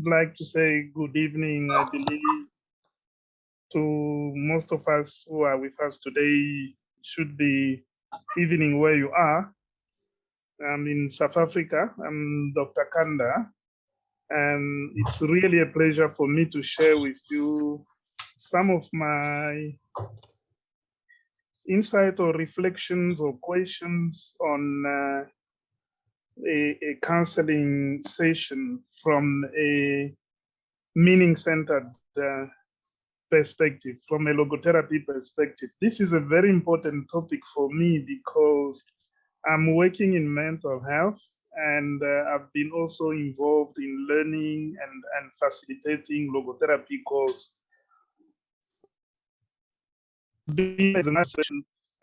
like to say good evening, I believe, to most of us who are with us today. Should be evening where you are. I'm in South Africa. I'm Dr. Kanda, and it's really a pleasure for me to share with you some of my insight or reflections or questions on a counseling session from a meaning-centered perspective, from a logotherapy perspective. This is a very important topic for me because I'm working in mental health, and I've been also involved in learning and facilitating logotherapy course.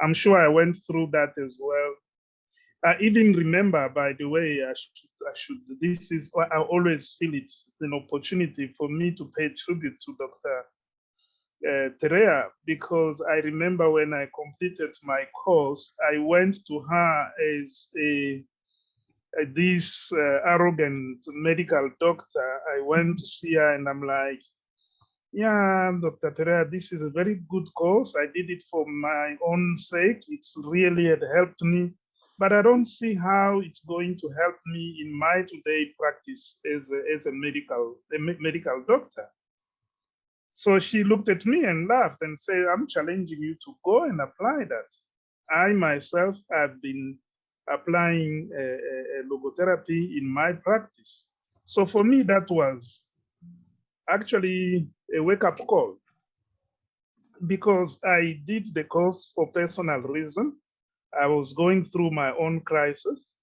I'm sure I went through that as well. I even remember, by the way, this is, I always feel it's an opportunity for me to pay tribute to Dr. Terea, because I remember when I completed my course, I went to her as this arrogant medical doctor. I went to see her and I'm like, yeah, Dr. Terea, this is a very good course. I did it for my own sake. It's really had helped me, but I don't see how it's going to help me in my today practice as a medical doctor. So she looked at me and laughed and said, I'm challenging you to go and apply that. I myself have been applying logotherapy in my practice. So for me, that was actually a wake-up call, because I did the course for personal reason. I was going through my own crisis.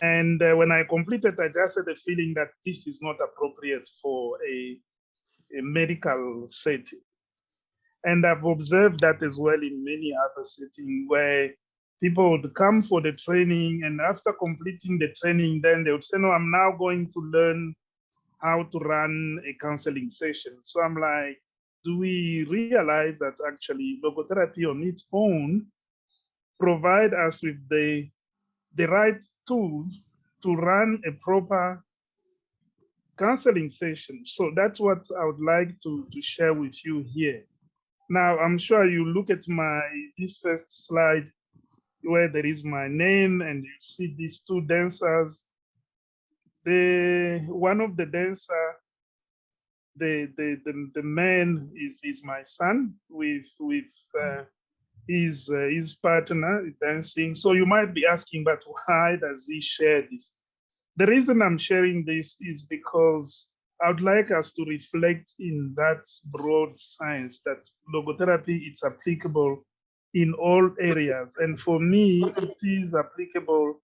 And when I completed, I just had a feeling that this is not appropriate for a medical setting. And I've observed that as well in many other settings where people would come for the training, and after completing the training, then they would say, no, I'm now going to learn how to run a counseling session. So I'm like, do we realize that actually logotherapy on its own provide us with the right tools to run a proper counseling session? So that's what I would like to share with you here. Now, I'm sure you look at this first slide where there is my name, and you see these two dancers. One of the dancer, the man is my son with his partner dancing. So you might be asking, but why does he share this? The reason I'm sharing this is because I would like us to reflect in that broad science that logotherapy is applicable in all areas. And for me, it is applicable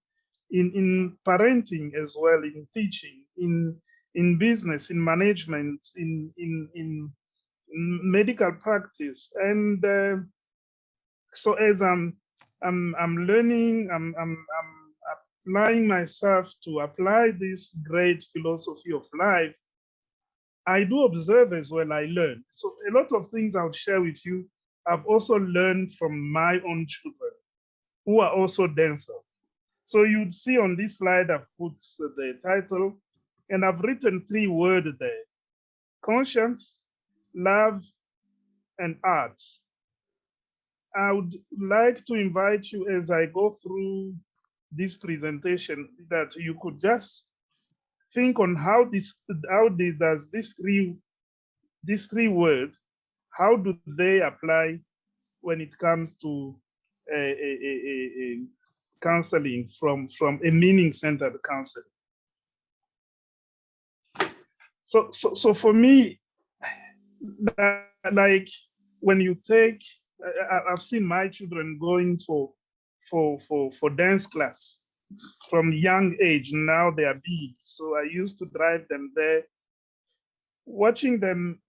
in parenting as well, in teaching, in business, in management, in medical practice. And so as I'm learning, I'm applying myself to apply this great philosophy of life, I do observe as well, I learn. So a lot of things I'll share with you, I've also learned from my own children who are also dancers. So you'd see on this slide, I've put the title, and I've written 3 words there: conscience, love, and art. I would like to invite you, as I go through this presentation, that you could just think on how does these three words, how do they apply when it comes to a counseling from a meaning-centered counseling. So for me, like when you take, I've seen my children going for dance class from young age. Now they are big, so I used to drive them there, watching them,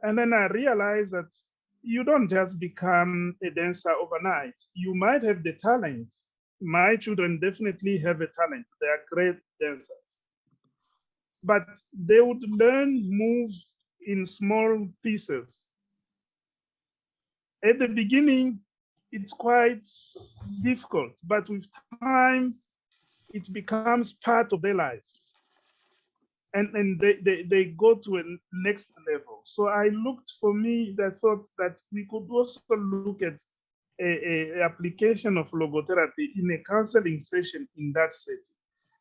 and then I realized that you don't just become a dancer overnight. You might have the talent. My children definitely have a talent. They are great dancers. But they would learn moves in small pieces. At the beginning, it's quite difficult, but with time, it becomes part of their life. and they go to a next level. So I looked, for me, I thought that we could also look at a application of logotherapy in a counseling session in that setting.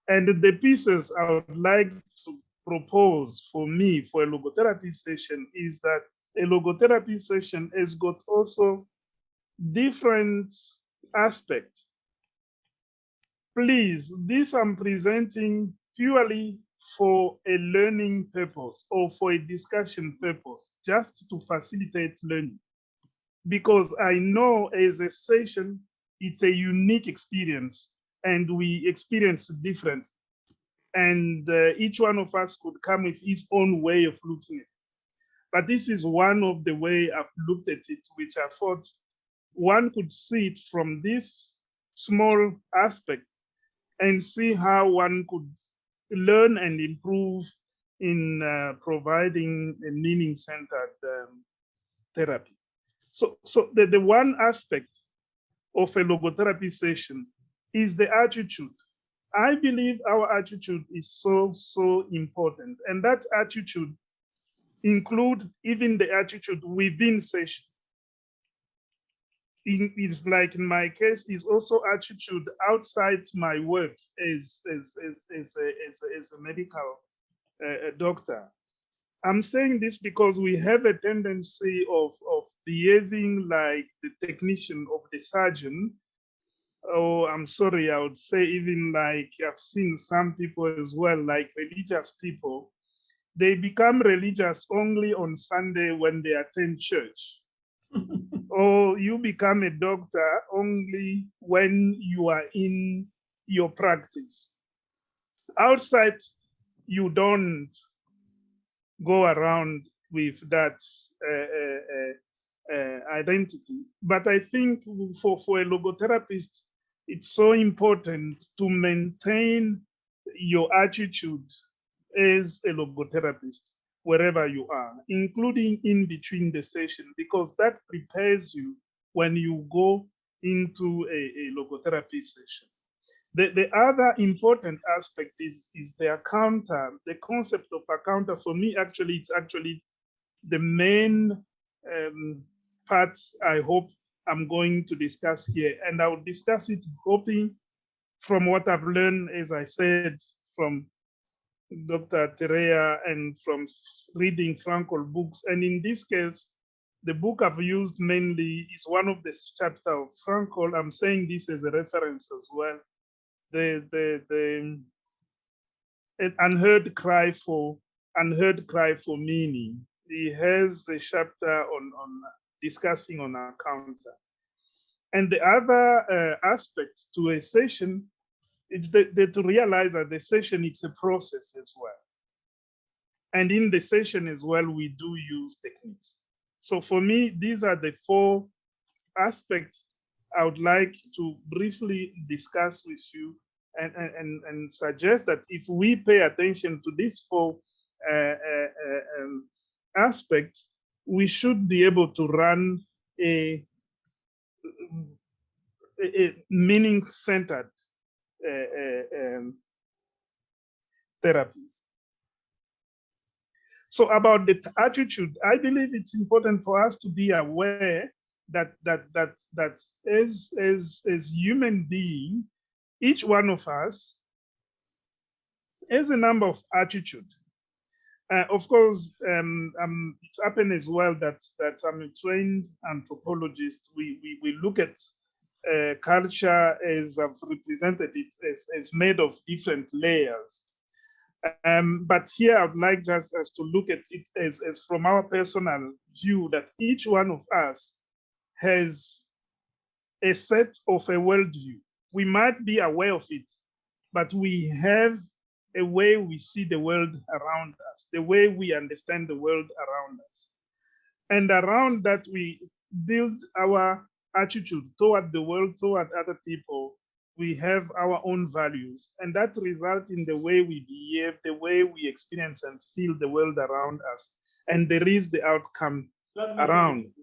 And the pieces I would like to propose for me for a logotherapy session is that a logotherapy session has got also different aspects. Please, this I'm presenting purely for a learning purpose or for a discussion purpose, just to facilitate learning. Because I know as a session, it's a unique experience and we experience different. And each one of us could come with his own way of looking at it. But this is one of the way I've looked at it, which I thought one could see it from this small aspect and see how one could learn and improve in providing a meaning-centered therapy. So the one aspect of a logotherapy session is the attitude. I believe our attitude is so important. And that attitude include even the attitude within session. It's like in my case, is also attitude outside my work as a medical doctor. I'm saying this because we have a tendency of behaving like the technician of the surgeon. Oh, I'm sorry, I would say even like I've seen some people as well, like religious people. They become religious only on Sunday when they attend church. Or you become a doctor only when you are in your practice. Outside, you don't go around with that identity. But I think for a logotherapist, it's so important to maintain your attitude as a logotherapist wherever you are, including in between the session, because that prepares you when you go into a logotherapy session. The other important aspect is the encounter. The concept of encounter, for me, actually, it's actually the main part I hope I'm going to discuss here. And I will discuss it hoping from what I've learned, as I said, from Dr. Terea and from reading Frankl books. And in this case, the book I've used mainly is one of the chapters of Frankl. I'm saying this as a reference as well. The unheard cry for meaning. He has a chapter on discussing on encounter. And the other aspect to a session, it's to realize that the session, it's a process as well. And in the session as well, we do use techniques. So for me, these are the four aspects I would like to briefly discuss with you and suggest that if we pay attention to these four aspects, we should be able to run a meaning-centered therapy. So about the attitude, I believe it's important for us to be aware that as human being, each one of us has a number of attitude. Of course, it's happened as well that I'm a trained anthropologist. We look at culture as I've represented it as made of different layers. But here I'd like just us to look at it as from our personal view that each one of us has a set of a worldview. We might be aware of it, but we have a way we see the world around us, the way we understand the world around us. And around that, we build our attitude toward the world, toward other people. We have our own values, and that results in the way we behave, the way we experience and feel the world around us. And there is the outcome around.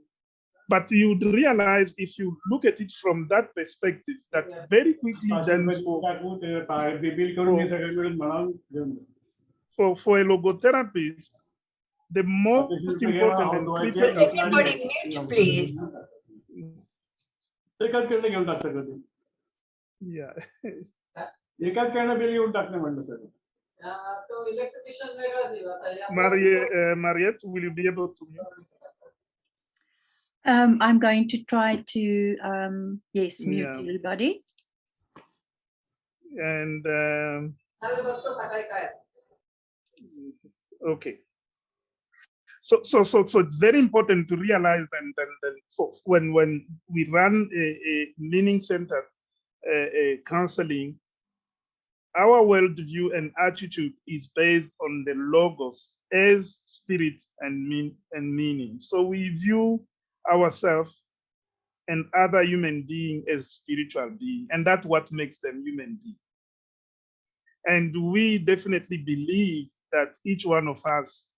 But you'd realize if you look at it from that perspective, that very quickly then for a logotherapist, the most important and critical everybody mute, please. Yeah. Mariette, will you be able to mute? I'm going to try to, yes, mute everybody. And okay. So it's very important to realize that when we run a meaning-centered counseling, our worldview and attitude is based on the logos as spirit and meaning. So we view ourselves and other human beings as spiritual beings, and that's what makes them human beings. And we definitely believe that each one of us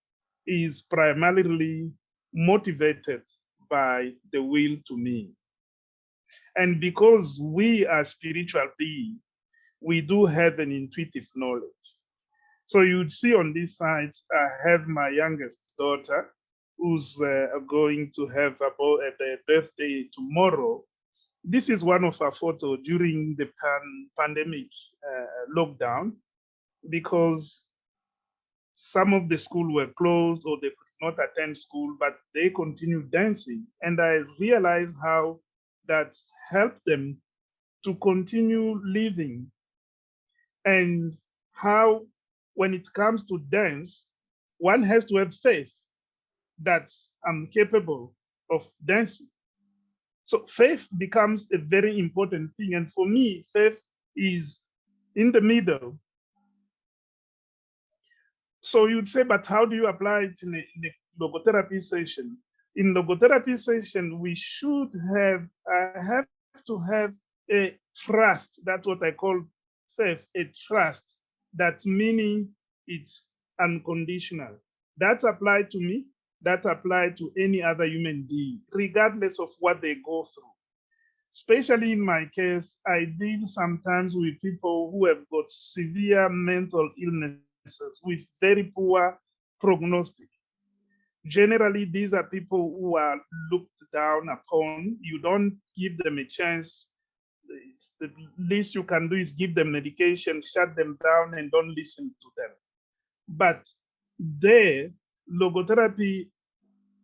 is primarily motivated by the will to mean. And because we are spiritual beings, we do have an intuitive knowledge. So you'd see on this side, I have my youngest daughter who's going to have a birthday tomorrow. This is one of our photos during the pandemic lockdown, because some of the schools were closed or they could not attend school, but they continued dancing. And I realized how that helped them to continue living, and how when it comes to dance, one has to have faith that I'm capable of dancing. So faith becomes a very important thing. And for me, faith is in the middle. So you'd say, but how do you apply it in a logotherapy session? In logotherapy session, we should have to have a trust. That's what I call faith, a trust. That meaning it's unconditional. That's applied to me. That applied to any other human being, regardless of what they go through. Especially in my case, I deal sometimes with people who have got severe mental illnesses with very poor prognostic. Generally, these are people who are looked down upon. You don't give them a chance. The least you can do is give them medication, shut them down, and don't listen to them. But there, logotherapy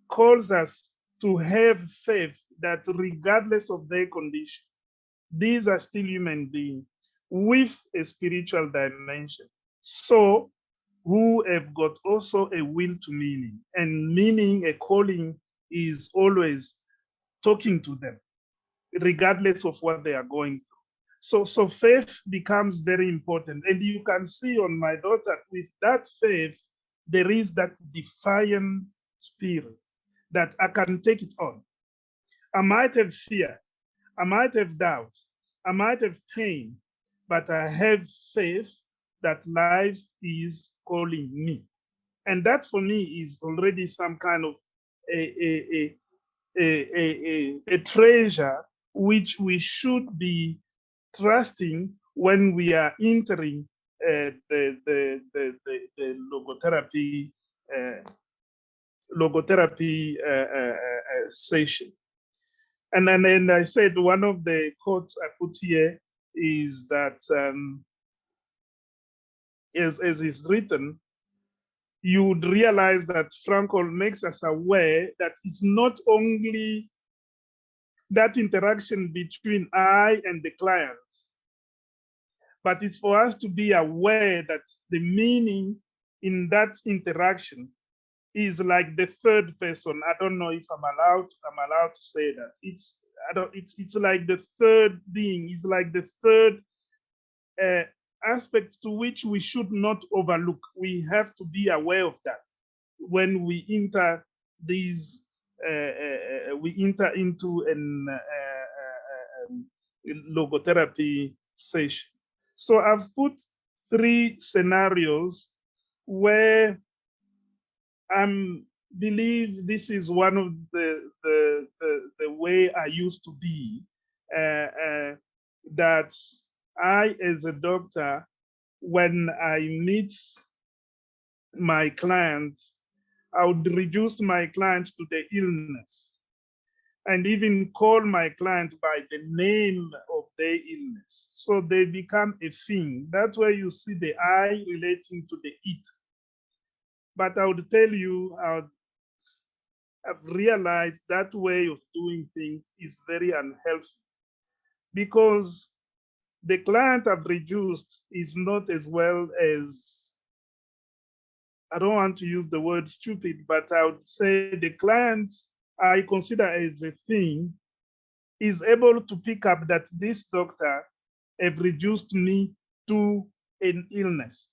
calls us to have faith that regardless of their condition, these are still human beings with a spiritual dimension. So who have got also a will to meaning, and meaning, a calling, is always talking to them, regardless of what they are going through. So faith becomes very important. And you can see on my daughter, with that faith, there is that defiant spirit that I can take it on. I might have fear, I might have doubt, I might have pain, but I have faith that life is calling me. And that for me is already some kind of a treasure which we should be trusting when we are entering the logotherapy session. And then I said, one of the quotes I put here is that, as is written, you would realize that Frankl makes us aware that it's not only that interaction between I and the client, but it's for us to be aware that the meaning in that interaction is like the third person. I don't know if I'm allowed to say that. It's like the third being. It's like the third aspect to which we should not overlook. We have to be aware of that when we enter these. We enter into an logotherapy session. So I've put 3 scenarios where I believe this is one of the way I used to be, that I, as a doctor, when I meet my clients, I would reduce my clients to the illness and even call my client by the name of their illness. So they become a thing. That's where you see the I relating to the it. But I would tell you, I've realized that way of doing things is very unhealthy because the client I've reduced is not as well as, I don't want to use the word stupid, but I would say the client I consider as a thing is able to pick up that this doctor have reduced me to an illness.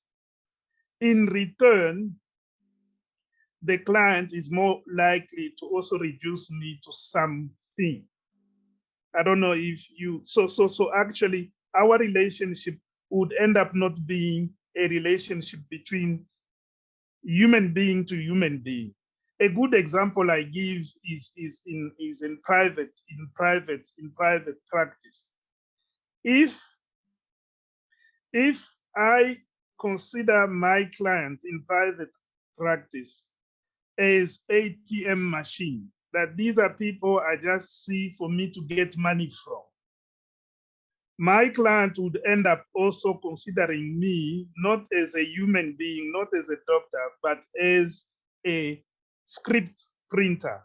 In return, the client is more likely to also reduce me to something. I don't know if you, so actually our relationship would end up not being a relationship between human being to human being. A good example I give is in private practice. If I consider my client in private practice as ATM machine, that these are people I just see for me to get money from, my client would end up also considering me not as a human being, not as a doctor, but as a script printer.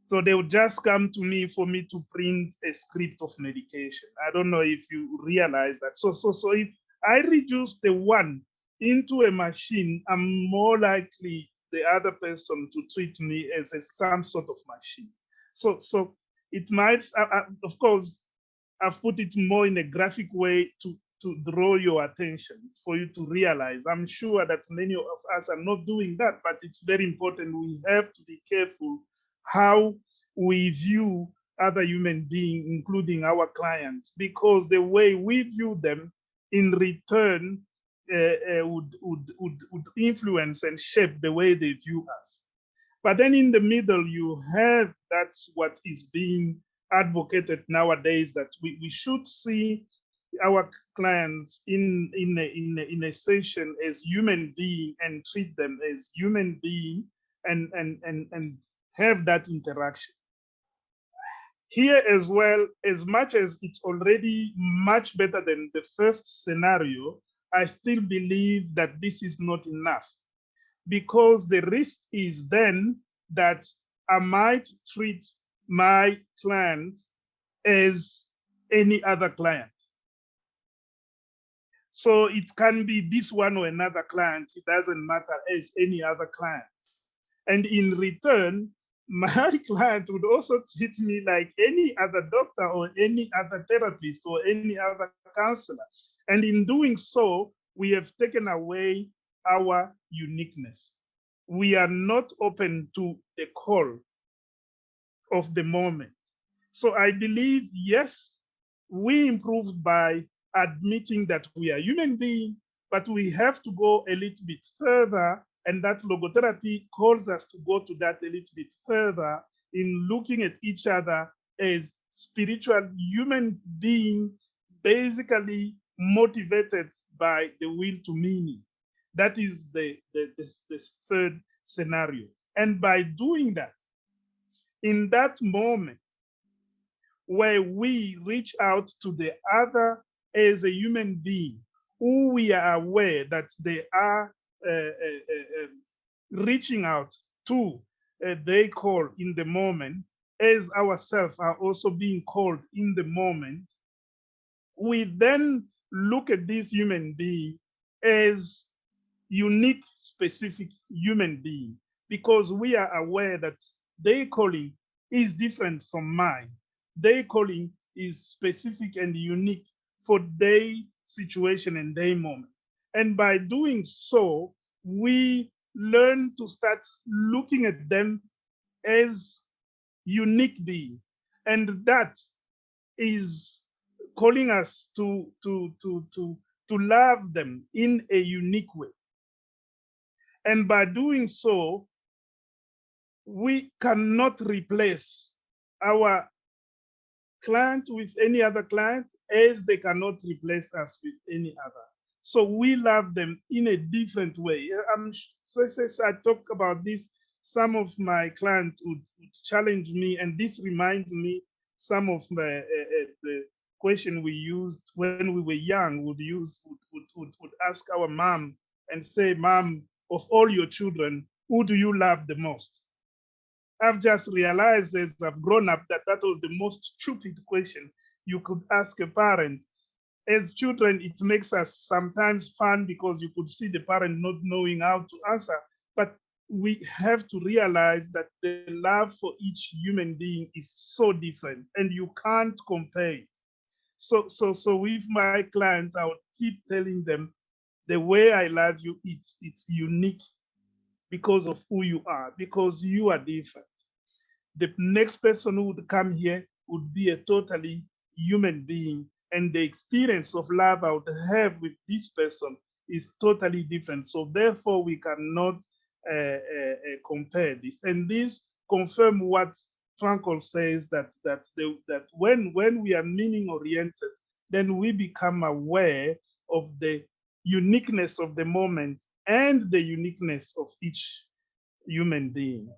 So they would just come to me for me to print a script of medication. I don't know if you realize that. So if I reduce the one into a machine, I'm more likely the other person to treat me as some sort of machine. So it might, of course, I've put it more in a graphic way to draw your attention for you to realize. I'm sure that many of us are not doing that, but it's very important. We have to be careful how we view other human beings, including our clients, because the way we view them in return would influence and shape the way they view us. But then in the middle, you have, that's what is being advocated nowadays, that we should see our clients in a session as human being and treat them as human being and have that interaction. Here as well, as much as it's already much better than the first scenario, I still believe that this is not enough, because the risk is then that I might treat my client as any other client. So it can be this one or another client, it doesn't matter, as any other client. And in return, my client would also treat me like any other doctor or any other therapist or any other counselor. And in doing so, we have taken away our uniqueness. We are not open to the call of the moment. So I believe, yes, we improved by admitting that we are human beings, but we have to go a little bit further, and that logotherapy calls us to go to that a little bit further in looking at each other as spiritual human beings, basically motivated by the will to meaning. That is the third scenario. And by doing that, in that moment where we reach out to the other as a human being, who we are aware that they are reaching out to, they call in the moment, as ourselves are also being called in the moment, we then look at this human being as unique, specific human being, because we are aware that their calling is different from mine. Their calling is specific and unique for their situation and their moment. And by doing so, we learn to start looking at them as unique beings. And that is calling us to love them in a unique way. And by doing so, we cannot replace our client with any other client, as they cannot replace us with any other. So we love them in a different way. I talk about this. Some of my clients would challenge me, and this reminds me some of the question we used when we were young. Would ask our mom and say, "Mom, of all your children, who do you love the most?" I've just realized as I've grown up that that was the most stupid question you could ask a parent. As children, it makes us sometimes fun because you could see the parent not knowing how to answer. But we have to realize that the love for each human being is so different and you can't compare it. So with my clients, I would keep telling them the way I love you, it's unique because of who you are, because you are different. The next person who would come here would be a totally human being, and the experience of love I would have with this person is totally different. So therefore, we cannot compare this. And this confirms what Frankl says, that when we are meaning oriented, then we become aware of the uniqueness of the moment and the uniqueness of each human being.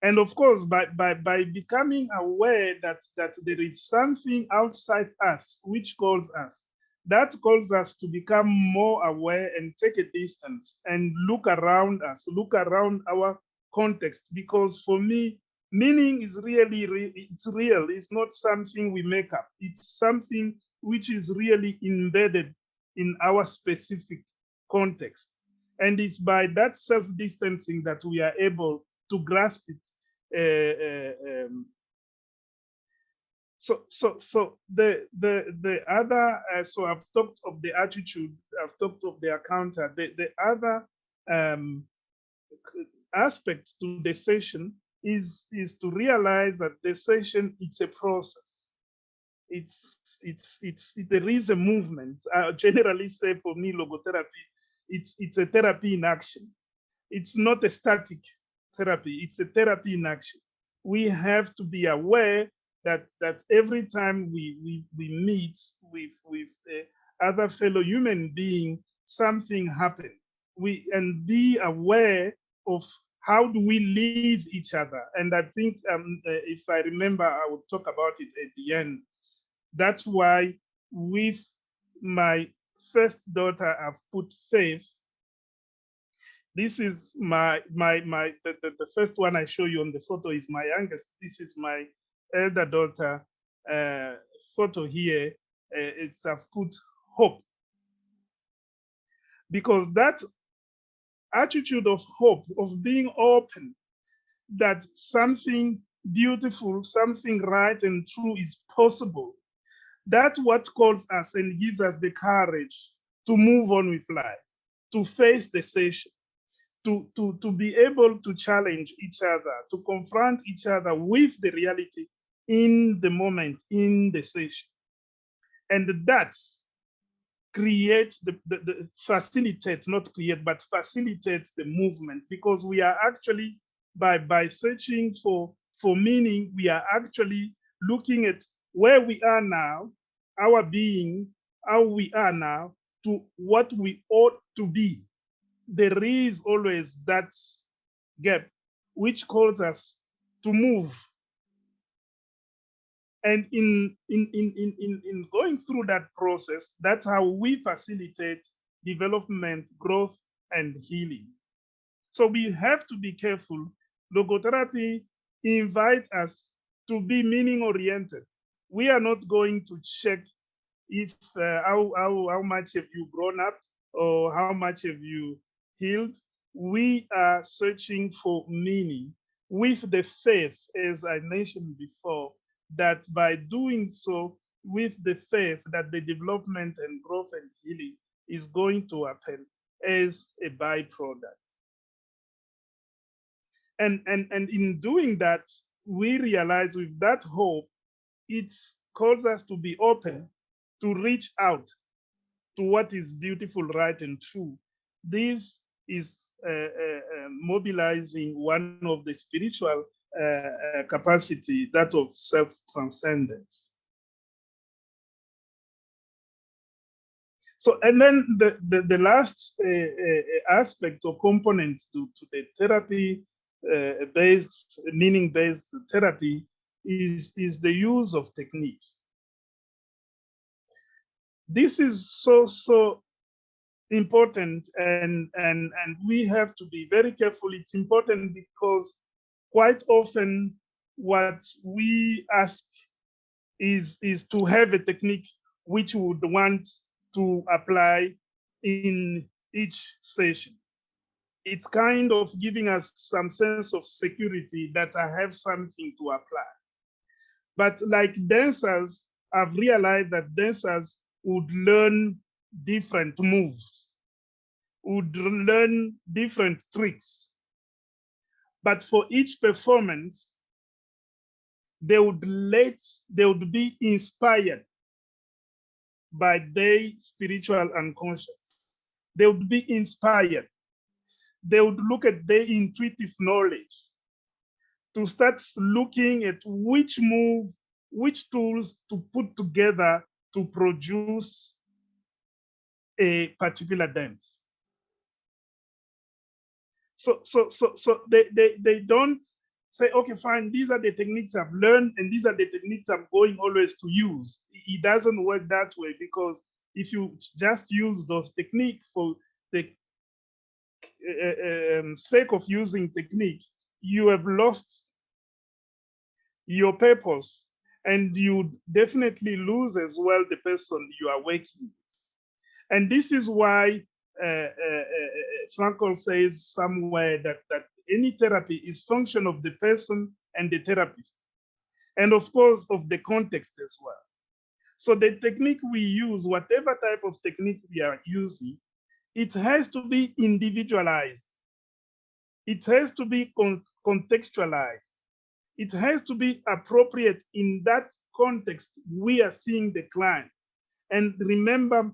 And of course, by becoming aware that there is something outside us which calls us, that calls us to become more aware and take a distance and look around us, look around our context. Because for me, meaning is it's real. It's not something we make up. It's something which is really embedded in our specific context. And it's by that self-distancing that we are able to grasp it. So the other, so I've talked of the attitude, I've talked of the encounter. The other aspect to the session is to realize that the session, it's a process. There is a movement. I generally say, for me, logotherapy, it's a therapy in action. It's not a static therapy, it's a therapy in action. We have to be aware that every time we meet with other fellow human being, something happens. And be aware of how do we leave each other. And I think if I remember, I will talk about it at the end. That's why with my first daughter, I've put faith. This is the first one I show you on the photo is my youngest. This is my elder daughter photo here. I've put hope. Because that attitude of hope, of being open, that something beautiful, something right and true is possible, that's what calls us and gives us the courage to move on with life, to face the session. To be able to challenge each other, to confront each other with the reality in the moment, in the session. And that creates facilitates, not create, but facilitates the movement, because we are actually, by searching for meaning, we are actually looking at where we are now, our being, how we are now, to what we ought to be. There is always that gap which calls us to move. And in going through that process, that's how we facilitate development, growth, and healing. So we have to be careful. Logotherapy invites us to be meaning oriented. We are not going to check if how much have you grown up or how much have you healed. We are searching for meaning with the faith, as I mentioned before, that by doing so, with the faith that the development and growth and healing is going to happen as a byproduct. And in doing that, we realize with that hope, it calls us to be open to reach out to what is beautiful, right, and true. This is mobilizing one of the spiritual capacity, that of self-transcendence. So, and then the last aspect or component to the therapy based, meaning based therapy is the use of techniques. This is so important, and we have to be very careful. It's important because quite often what we ask is to have a technique which we would want to apply in each session. It's kind of giving us some sense of security that I have something to apply. But like dancers, I've realized that dancers would learn different moves, would learn different tricks. But for each performance, they would be inspired by their spiritual unconscious. They would be inspired. They would look at their intuitive knowledge to start looking at which move, which tools to put together to produce a particular dance. So they don't say, okay, fine, these are the techniques I've learned and these are the techniques I'm going always to use. It doesn't work that way, because if you just use those techniques for the sake of using technique, you have lost your purpose, and you definitely lose as well the person you are working with. And this is why Frankl says somewhere that any therapy is function of the person and the therapist, and of course of the context as well. So the technique we use, whatever type of technique we are using, it has to be individualized. It has to be contextualized. It has to be appropriate in that context we are seeing the client. And remember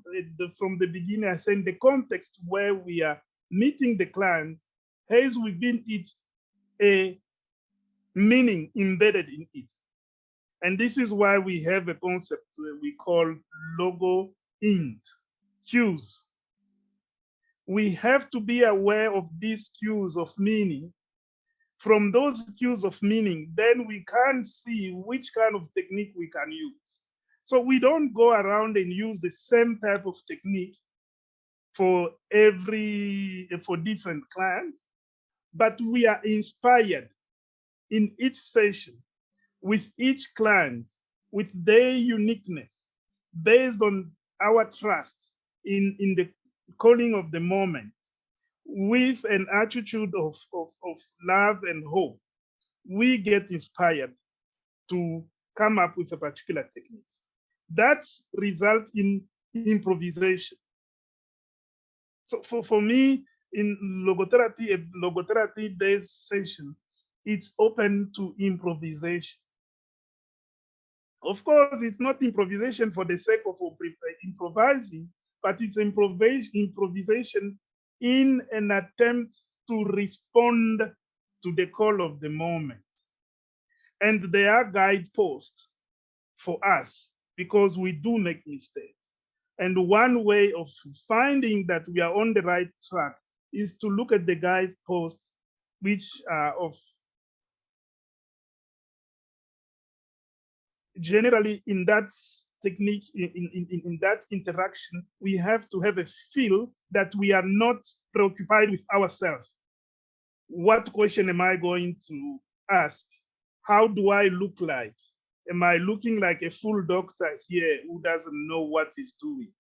from the beginning, I said the context where we are meeting the client has within it a meaning embedded in it. And this is why we have a concept we call logo int, cues. We have to be aware of these cues of meaning. From those cues of meaning, then we can see which kind of technique we can use. So we don't go around and use the same type of technique for different clients, but we are inspired in each session with each client, with their uniqueness, based on our trust in the calling of the moment, with an attitude of love and hope. We get inspired to come up with a particular technique. That results in improvisation. So for me, in logotherapy, a logotherapy-based session, it's open to improvisation. Of course, it's not improvisation for the sake of improvising, but it's improvisation in an attempt to respond to the call of the moment. And there are guideposts for us, because we do make mistakes. And one way of finding that we are on the right track is to look at the guideposts, which are of generally in that technique, in that interaction, we have to have a feel that we are not preoccupied with ourselves. What question am I going to ask? How do I look like? Am I looking like a full doctor here who doesn't know what he's doing?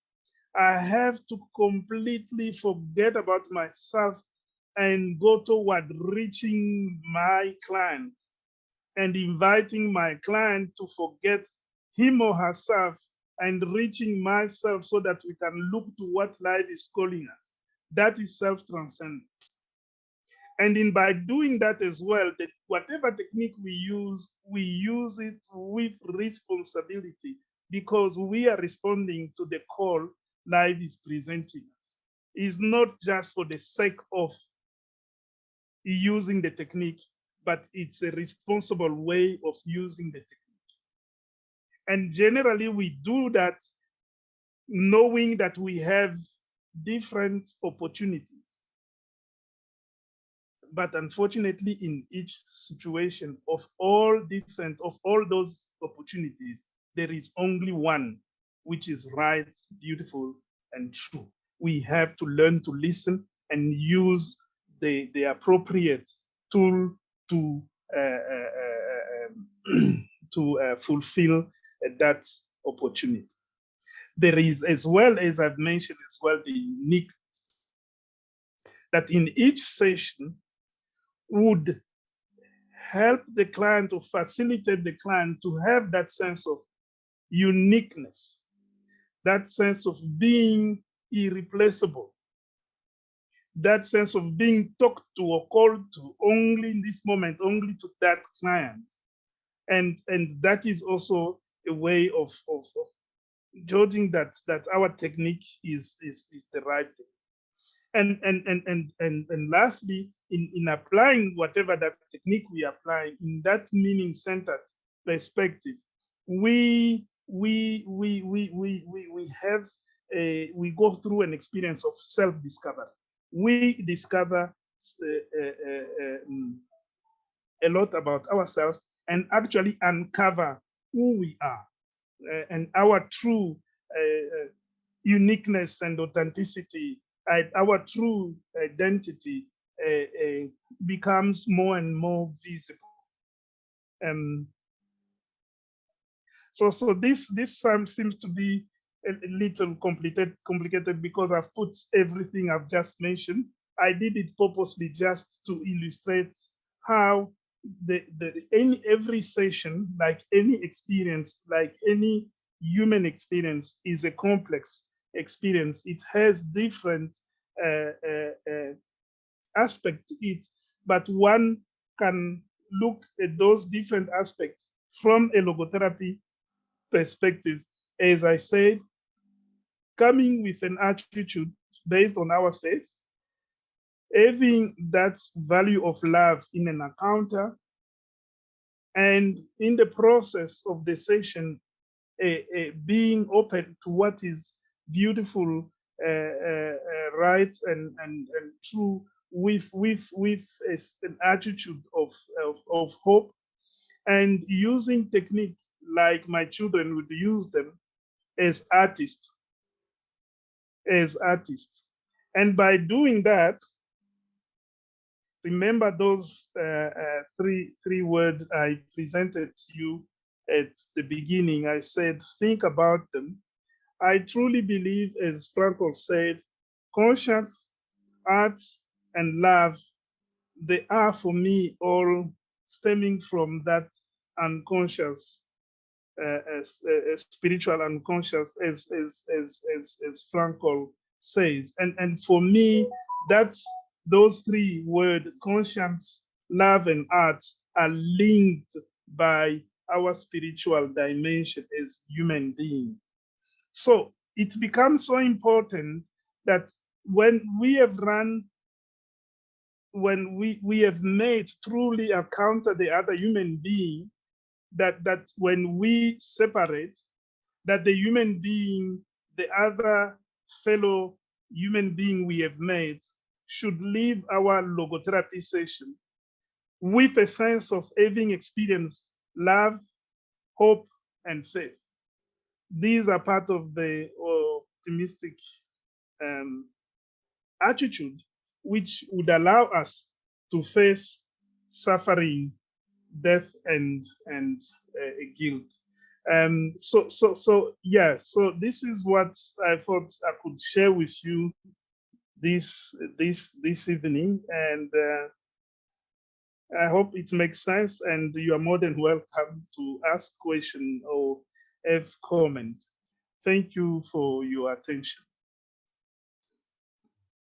I have to completely forget about myself and go toward reaching my client and inviting my client to forget him or herself and reaching myself, so that we can look to what life is calling us. That is self-transcendence. And by doing that as well, that whatever technique we use it with responsibility, because we are responding to the call life is presenting us. It's not just for the sake of using the technique, but it's a responsible way of using the technique. And generally we do that knowing that we have different opportunities. But unfortunately, in each situation of all those opportunities, there is only one which is right, beautiful, and true. We have to learn to listen and use the appropriate tool to fulfill that opportunity. There is, as well as I've mentioned as well, the uniqueness that in each session would help the client or facilitate the client to have that sense of uniqueness, that sense of being irreplaceable, that sense of being talked to or called to only in this moment, only to that client. And that is also a way of judging that our technique is the right thing. And lastly, in applying whatever that technique we apply in that meaning-centered perspective, we go through an experience of self-discovery. We discover a lot about ourselves and actually uncover who we are and our true uniqueness and authenticity. Our true identity becomes more and more visible. So this seems to be a little complicated because I've put everything I've just mentioned. I did it purposely just to illustrate how every session, like any experience, like any human experience, is a complex experience. It has different aspects to it, but one can look at those different aspects from a logotherapy perspective. As I said, coming with an attitude based on our faith, having that value of love in an encounter, and in the process of the session, being open to what is beautiful, right, and true, with an attitude of hope, and using technique like my children would use them as artists. And by doing that, remember those three words I presented to you at the beginning. I said, think about them. I truly believe, as Franco said, conscience, art, and love, they are for me all stemming from that unconscious, spiritual unconscious, as Franco says. And for me, that's those three words, conscience, love, and art, are linked by our spiritual dimension as human beings. So it becomes so important that when we have made truly encounter the other human being, that when we separate, that the human being, the other fellow human being we have made, should leave our logotherapy session with a sense of having experienced love, hope, and faith. These are part of the optimistic attitude, which would allow us to face suffering, death, and guilt. So this is what I thought I could share with you this evening, and I hope it makes sense, and you are more than welcome to ask question or have comment. Thank you for your attention.